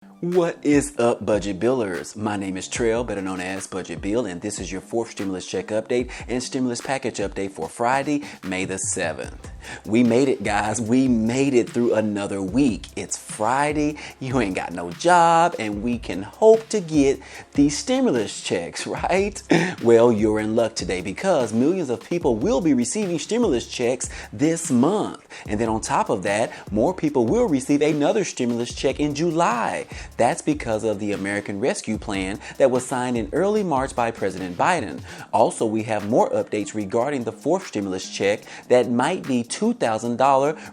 What is up, Budget Billers? My name is Trail, better known as Budget Bill, and this is your fourth stimulus check update and stimulus package update for Friday, May the 7th. We made it, guys. We made it through another week. It's Friday, you ain't got no job, and we can hope to get these stimulus checks, right? Well, you're in luck today because millions of people will be receiving stimulus checks this month. And then on top of that, more people will receive another stimulus check in July. That's because of the American Rescue Plan that was signed in early March by President Biden. Also, we have more updates regarding the fourth stimulus check that might be $2,000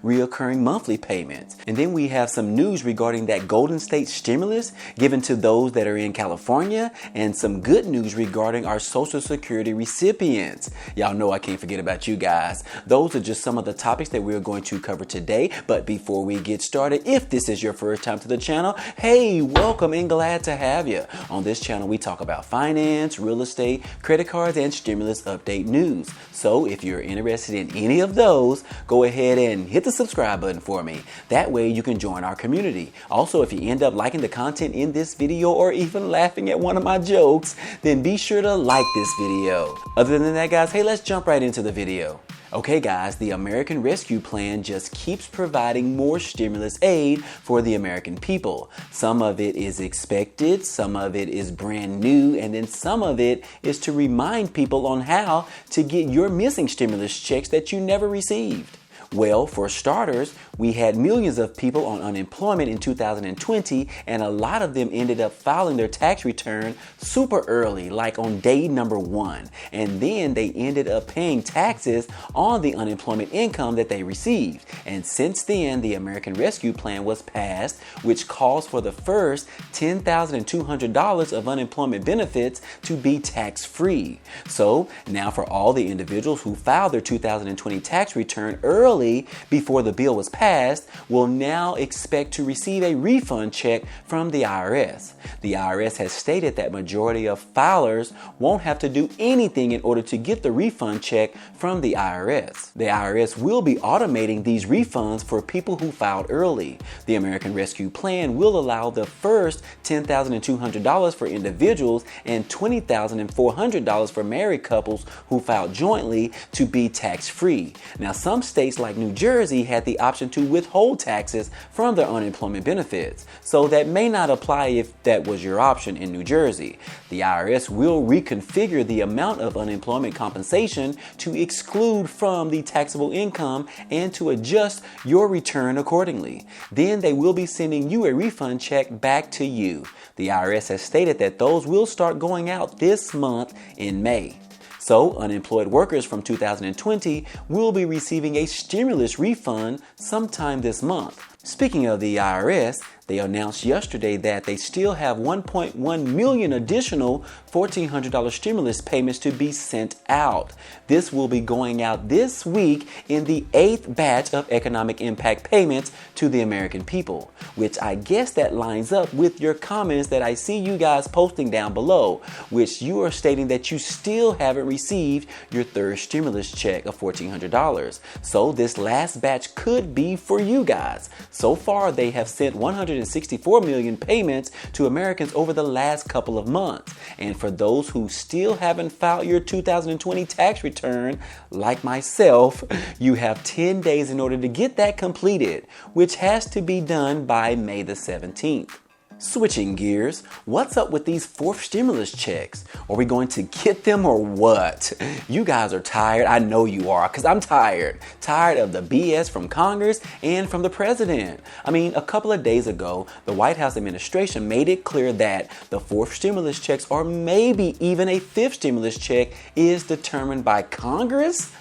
reoccurring monthly payments. And then we have some news regarding that Golden State stimulus given to those that are in California, and some good news regarding our Social Security recipients. Y'all know I can't forget about you guys. Those are just some of the topics that we're going to cover today. But before we get started, if this is your first time to the channel, hey, welcome and glad to have you. On this channel, we talk about finance, real estate, credit cards, and stimulus update news. So if you're interested in any of those, go ahead and hit the subscribe button for me. That way you can join our community. Also, if you end up liking the content in this video or even laughing at one of my jokes, then be sure to like this video. Other than that, guys, hey, let's jump right into the video. Okay guys, the American Rescue Plan just keeps providing more stimulus aid for the American people. Some of it is expected, some of it is brand new, and then some of it is to remind people on how to get your missing stimulus checks that you never received. Well, for starters, we had millions of people on unemployment in 2020, and a lot of them ended up filing their tax return super early, like on day number 1. And then they ended up paying taxes on the unemployment income that they received. And since then, the American Rescue Plan was passed, which calls for the first $10,200 of unemployment benefits to be tax-free. So now for all the individuals who filed their 2020 tax return early before the bill was passed, will now expect to receive a refund check from the IRS. The IRS has stated that majority of filers won't have to do anything in order to get the refund check from the IRS. The IRS will be automating these refunds for people who filed early. The American Rescue Plan will allow the first $10,200 for individuals and $20,400 for married couples who filed jointly to be tax-free. Now, some states like New Jersey had the option to withhold taxes from their unemployment benefits, so that may not apply if that was your option in New Jersey. The IRS will reconfigure the amount of unemployment compensation to exclude from the taxable income and to adjust your return accordingly. Then they will be sending you a refund check back to you. The IRS has stated that those will start going out this month in May. So, unemployed workers from 2020 will be receiving a stimulus refund sometime this month. Speaking of the IRS, they announced yesterday that they still have 1.1 million additional $1,400 stimulus payments to be sent out. This will be going out this week in the 8th batch of economic impact payments to the American people, which I guess that lines up with your comments that I see you guys posting down below, which you are stating that you still haven't received your third stimulus check of $1,400. So this last batch could be for you guys. So far, they have sent 164 million payments to Americans over the last couple of months. And for those who still haven't filed your 2020 tax return, like myself, you have 10 days in order to get that completed, which has to be done by May the 17th. Switching gears, what's up with these fourth stimulus checks? Are we going to get them or what? You guys are tired. I know you are, because I'm tired. Tired of the BS from Congress and from the president. I mean, a couple of days ago, the White House administration made it clear that the fourth stimulus checks, or maybe even a fifth stimulus check, is determined by Congress.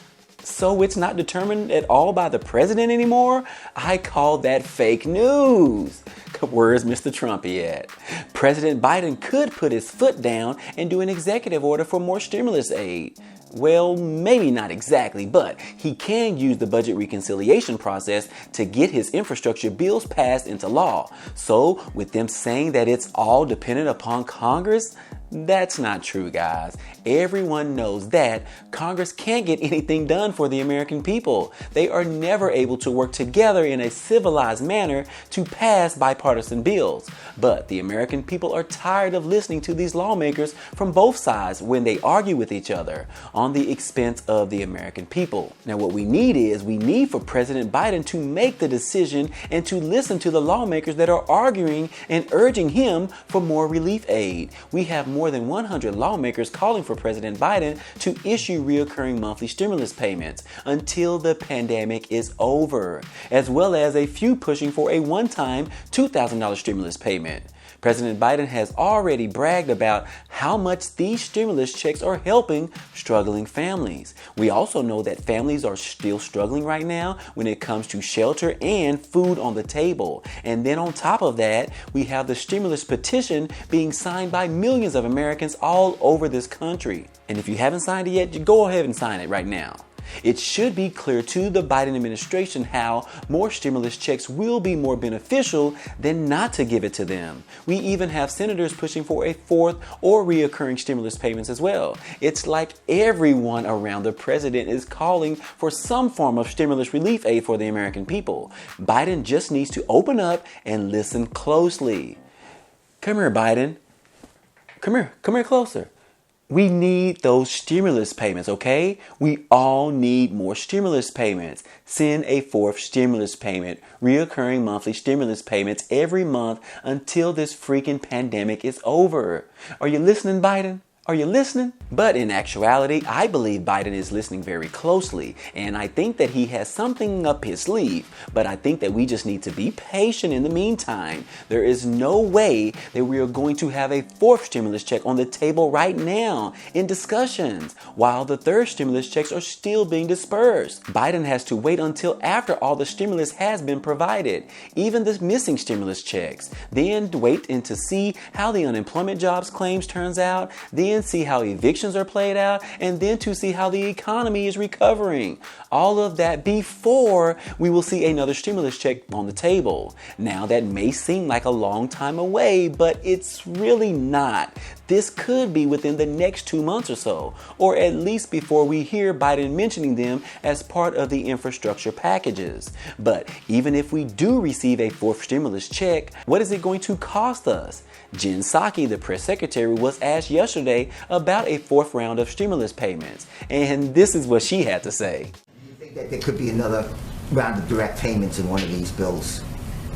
So it's not determined at all by the president anymore? I call that fake news. Where's Mr. Trumpy at? President Biden could put his foot down and do an executive order for more stimulus aid. Well, maybe not exactly, but he can use the budget reconciliation process to get his infrastructure bills passed into law. So with them saying that it's all dependent upon Congress, That's not true, guys. Everyone knows that Congress can't get anything done for the American people. They are never able to work together in a civilized manner to pass bipartisan bills. But the American people are tired of listening to these lawmakers from both sides when they argue with each other on the expense of the American people. Now, what we need for President Biden to make the decision and to listen to the lawmakers that are arguing and urging him for more relief aid. We have more than 100 lawmakers calling for President Biden to issue recurring monthly stimulus payments until the pandemic is over, as well as a few pushing for a one-time $2,000 stimulus payment. President Biden has already bragged about how much these stimulus checks are helping struggling families. We also know that families are still struggling right now when it comes to shelter and food on the table. And then on top of that, we have the stimulus petition being signed by millions of Americans all over this country. And if you haven't signed it yet, go ahead and sign it right now. It should be clear to the Biden administration how more stimulus checks will be more beneficial than not to give it to them. We even have senators pushing for a fourth or reoccurring stimulus payments as well. It's like everyone around the president is calling for some form of stimulus relief aid for the American people. Biden just needs to open up and listen closely. Come here, Biden. Come here closer. We need those stimulus payments, okay? We all need more stimulus payments. Send a fourth stimulus payment, reoccurring monthly stimulus payments every month until this freaking pandemic is over. Are you listening, Biden? Are you listening? But in actuality, I believe Biden is listening very closely, and I think that he has something up his sleeve. But I think that we just need to be patient in the meantime. There is no way that we are going to have a fourth stimulus check on the table right now in discussions, while the third stimulus checks are still being dispersed. Biden has to wait until after all the stimulus has been provided, even the missing stimulus checks. Then wait and to see how the unemployment jobs claims turns out. Then see how evictions are played out, and then to see how the economy is recovering. All of that before we will see another stimulus check on the table. Now, that may seem like a long time away, but it's really not. This could be within the next 2 months or so, or at least before we hear Biden mentioning them as part of the infrastructure packages. But even if we do receive a fourth stimulus check, what is it going to cost us? Jen Psaki, the press secretary, was asked yesterday about a fourth round of stimulus payments, and this is what she had to say. Do you think that there could be another round of direct payments in one of these bills?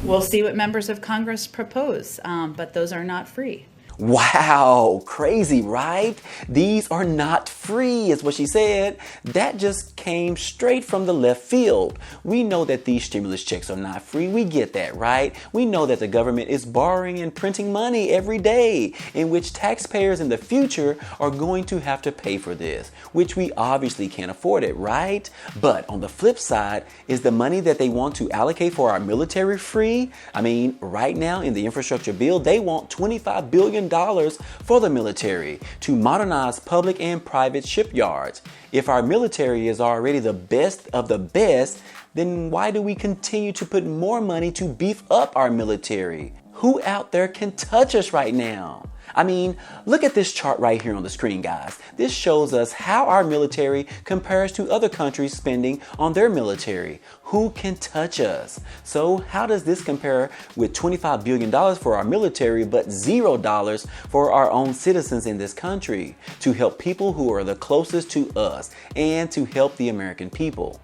We'll see what members of Congress propose, but those are not free. Wow, crazy, right? These are not free, is what she said. That just came straight from the left field. We know that these stimulus checks are not free. We get that, right? We know that the government is borrowing and printing money every day, in which taxpayers in the future are going to have to pay for this, which we obviously can't afford it, right? But on the flip side, is the money that they want to allocate for our military free? I mean, right now in the infrastructure bill, they want $25 billion for the military to modernize public and private shipyards. If our military is already the best of the best, then why do we continue to put more money to beef up our military? Who out there can touch us right now? I mean, look at this chart right here on the screen, guys. This shows us how our military compares to other countries spending on their military. Who can touch us? So how does this compare with $25 billion for our military, but $0 for our own citizens in this country to help people who are the closest to us and to help the American people?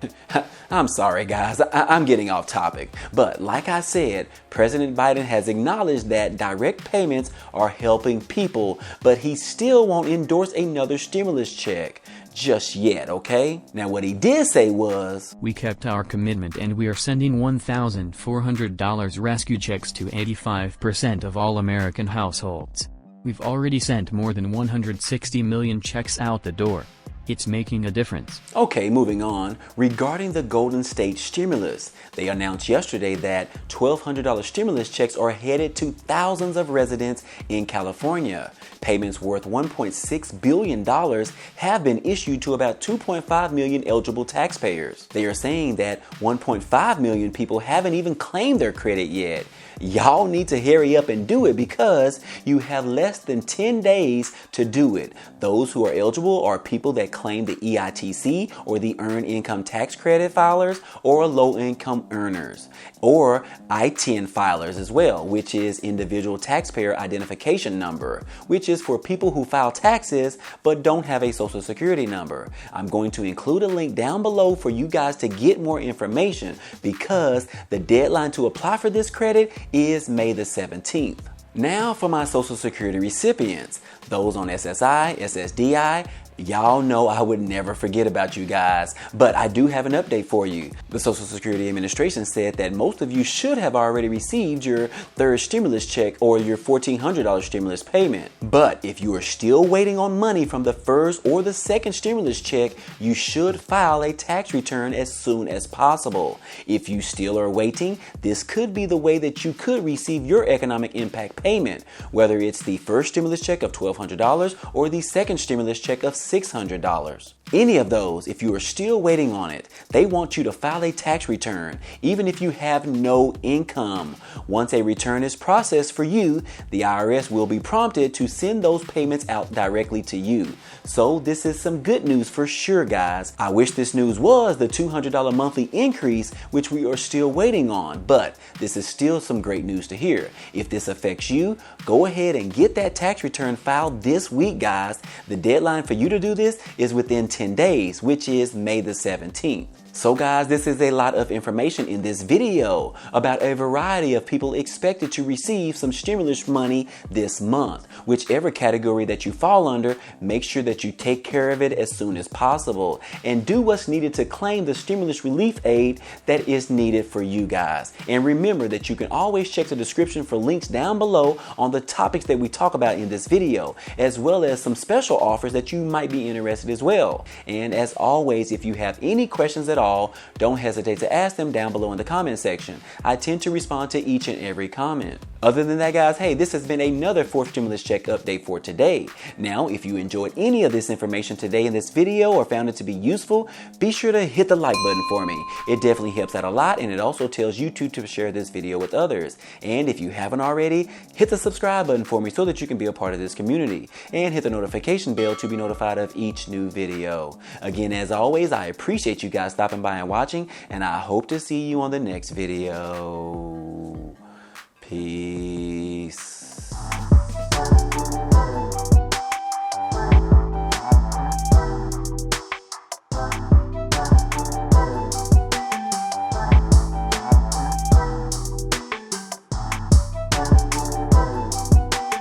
I'm sorry, guys, I'm getting off topic. But like I said, President Biden has acknowledged that direct payments are helping people, but he still won't endorse another stimulus check just yet, okay? Now, what he did say was, "We kept our commitment and we are sending $1,400 rescue checks to 85% of all American households. We've already sent more than 160 million checks out the door. It's making a difference." Okay, moving on. Regarding the Golden State stimulus, they announced yesterday that $1,200 stimulus checks are headed to thousands of residents in California. Payments worth $1.6 billion have been issued to about 2.5 million eligible taxpayers. They are saying that 1.5 million people haven't even claimed their credit yet. y'all need to hurry up and do it because you have less than 10 days to do it. Those who are eligible are people that claim the EITC or the Earned Income Tax Credit filers or low-income earners, or I-10 filers as well, which is Individual Taxpayer Identification Number, which is for people who file taxes but don't have a Social Security number. I'm going to include a link down below for you guys to get more information because the deadline to apply for this credit is May the 17th. Now for my Social Security recipients, those on SSI, SSDI, y'all know I would never forget about you guys, but I do have an update for you. The Social Security Administration said that most of you should have already received your third stimulus check or your $1,400 stimulus payment. But if you are still waiting on money from the first or the second stimulus check, you should file a tax return as soon as possible. If you still are waiting, this could be the way that you could receive your economic impact payment, whether it's the first stimulus check of $1,200 or the second stimulus check of $600. Any of those, if you are still waiting on it, they want you to file a tax return, even if you have no income. Once a return is processed for you, the IRS will be prompted to send those payments out directly to you. So this is some good news for sure, guys. I wish this news was the $200 monthly increase, which we are still waiting on, but this is still some great news to hear. If this affects you, go ahead and get that tax return filed this week, guys. The deadline for you to do this is within 10 days, which is May the 17th. So guys, this is a lot of information in this video about a variety of people expected to receive some stimulus money this month. Whichever category that you fall under, make sure that you take care of it as soon as possible and do what's needed to claim the stimulus relief aid that is needed for you guys. And remember that you can always check the description for links down below on the topics that we talk about in this video, as well as some special offers that you might be interested as well. And as always, if you have any questions at all, don't hesitate to ask them down below in the comment section. I tend to respond to each and every comment. Other than that, guys, hey, this has been another fourth stimulus check update for today. Now, if you enjoyed any of this information today in this video or found it to be useful, be sure to hit the like button for me. It definitely helps out a lot, and it also tells YouTube to share this video with others. And if you haven't already, hit the subscribe button for me so that you can be a part of this community, and hit the notification bell to be notified of each new video. Again, as always, I appreciate you guys stopping by and watching, and I hope to see you on the next video. Peace.